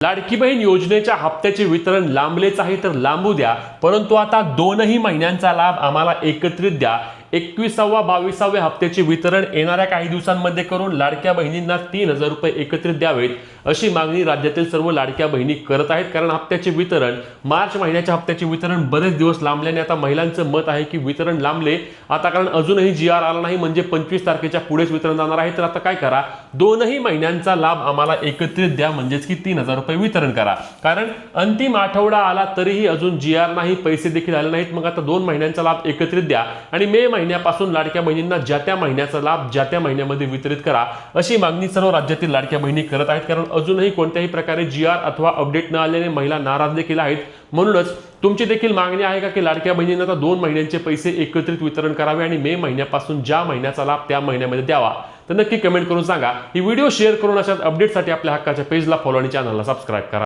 लाडकी बहीण योजनेच्या हप्त्याचे वितरण लांबलेच आहे तर लांबू द्या, परंतु आता 2 महिन्यांचा लाभ आम्हाला एकत्रित द्या। 21वा 22व्या हप्त्याचे वितरण येणाऱ्या काही दिवसांमध्ये करून लाडक्या बहिणींना 3000 रुपये एकत्रित द्यावेत अशी मागणी राज्यातील सर्व लाडक्या बहिणी करत आहेत। कारण हप्त्याचे वितरण मार्च महिन्याच्या हप्त्याचे वितरण बरेच दिवस लांबल्याने आता महिलांचं मत आहे की वितरण लांबले आता, कारण अजूनही GR आला नाही, म्हणजे 25 तारखेच्या पुढेच वितरण जाणार आहे। तर आता काय करा, 2 महिन्यांचा लाभ आम्हाला एकत्रित द्या, म्हणजेच की 3000 रुपये वितरण करा। कारण अंतिम आठवडा आला तरीही अजून GR नाही, पैसे देखील आले नाहीत। मग आता 2 महिन्यांचा लाभ एकत्रित द्या आणि मे महिन्यापासून लाडक्या बहिणींना ज्या त्या महिन्याचा लाभ ज्या त्या महिन्यामध्ये वितरित करा अशी मागणी सर्व राज्यातील लाडक्या बहिणी करत आहेत। कारण अजूनही कोणत्याही प्रकारे GR अथवा अपडेट न आल्याने महिला नाराज देखील आहेत। म्हणूनच तुमची देखील मागणी आहे का की लाडक्या बहिणींना आता 2 महिन्यांचे पैसे एकत्रित वितरण करावे आणि मे महिन्यापासून ज्या महिन्याचा लाभ त्या महिन्यामध्ये द्यावा? तर नक्की कमेंट करून सांगा। ही व्हिडिओ शेअर करून अशाच अपडेटसाठी आपल्या हक्काच्या पेजला फॉलो आणि चॅनलला सबस्क्राइब करा।